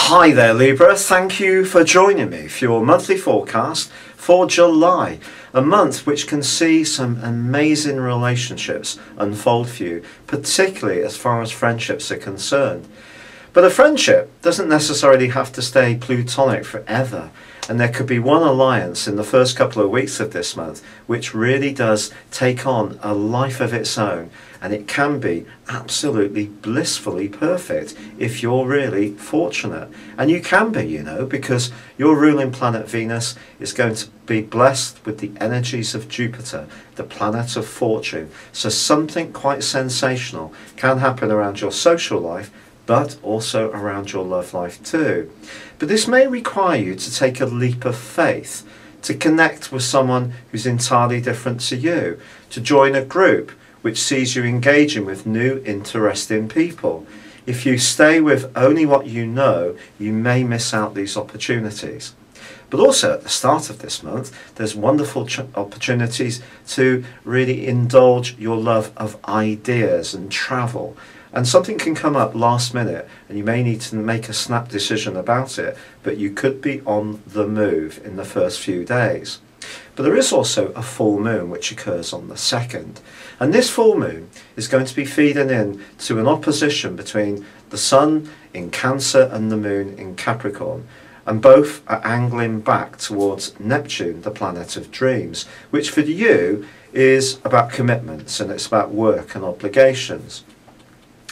Hi there Libra, thank you for joining me for your monthly forecast for July, a month which can see some amazing relationships unfold for you, particularly as far as friendships are concerned. But a friendship doesn't necessarily have to stay plutonic forever, and there could be one alliance in the first couple of weeks of this month which really does take on a life of its own, and it can be absolutely blissfully perfect if you're really fortunate. And you can be, you know, because your ruling planet Venus is going to be blessed with the energies of Jupiter, the planet of fortune. So something quite sensational can happen around your social life, but also around your love life too. But this may require you to take a leap of faith, to connect with someone who's entirely different to you, to join a group which sees you engaging with new, interesting people. If you stay with only what you know, you may miss out these opportunities. But also at the start of this month, there's wonderful opportunities to really indulge your love of ideas and travel. And something can come up last minute and you may need to make a snap decision about it, but you could be on the move in the first few days. But there is also a full moon which occurs on the 2nd. And this full moon is going to be feeding in to an opposition between the Sun in Cancer and the Moon in Capricorn. And both are angling back towards Neptune, the planet of dreams, which for you is about commitments and it's about work and obligations.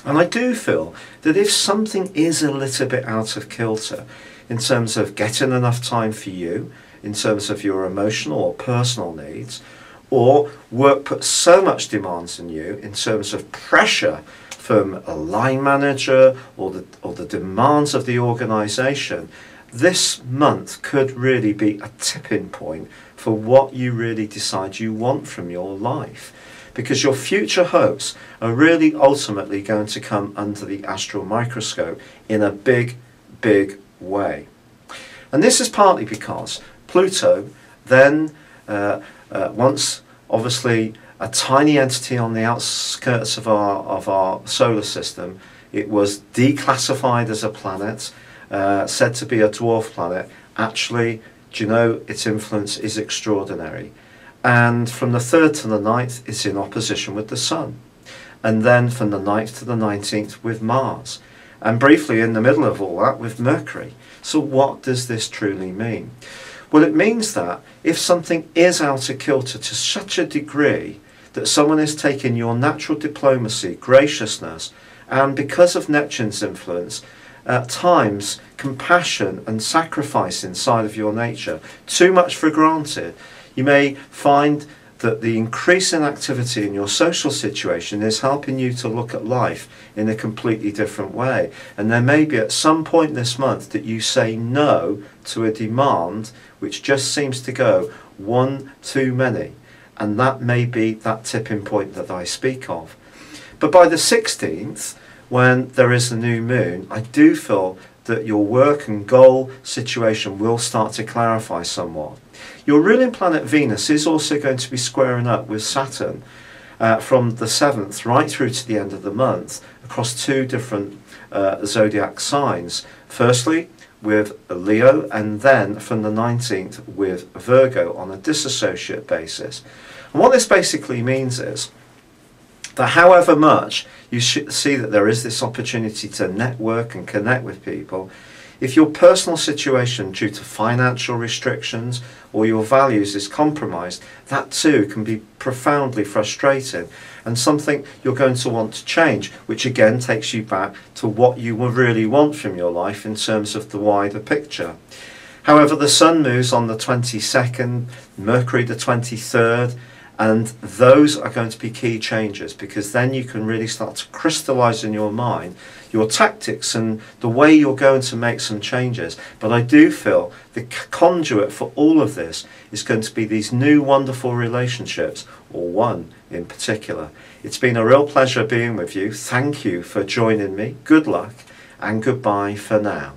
And I do feel that if something is a little bit out of kilter in terms of getting enough time for you, in terms of your emotional or personal needs, or work puts so much demands on you in terms of pressure from a line manager or the demands of the organisation, this month could really be a tipping point for what you really decide you want from your life. Because your future hopes are really ultimately going to come under the astral microscope in a big, big way. And this is partly because Pluto then, once obviously a tiny entity on the outskirts of our solar system, it was declassified as a planet, said to be a dwarf planet. Actually, do you know, its influence is extraordinary. And from the 3rd to the 9th, it's in opposition with the Sun. And then from the 9th to the 19th with Mars. And briefly in the middle of all that with Mercury. So what does this truly mean? Well, it means that if something is out of kilter to such a degree that someone is taking your natural diplomacy, graciousness, and because of Neptune's influence, at times compassion and sacrifice inside of your nature, too much for granted, you may find that the increase in activity in your social situation is helping you to look at life in a completely different way. And there may be at some point this month that you say no to a demand which just seems to go one too many. And that may be that tipping point that I speak of. But by the 16th, when there is the new moon, I do feel that your work and goal situation will start to clarify somewhat. Your ruling planet Venus is also going to be squaring up with Saturn from the 7th right through to the end of the month across two different zodiac signs. Firstly with Leo, and then from the 19th with Virgo on a disassociate basis. And what this basically means is that however much you see that there is this opportunity to network and connect with people, if your personal situation due to financial restrictions or your values is compromised, that too can be profoundly frustrating and something you're going to want to change, which again takes you back to what you will really want from your life in terms of the wider picture. However, the Sun moves on the 22nd, Mercury the 23rd, and those are going to be key changes, because then you can really start to crystallize in your mind your tactics and the way you're going to make some changes. But I do feel the conduit for all of this is going to be these new wonderful relationships, or one in particular. It's been a real pleasure being with you. Thank you for joining me. Good luck and goodbye for now.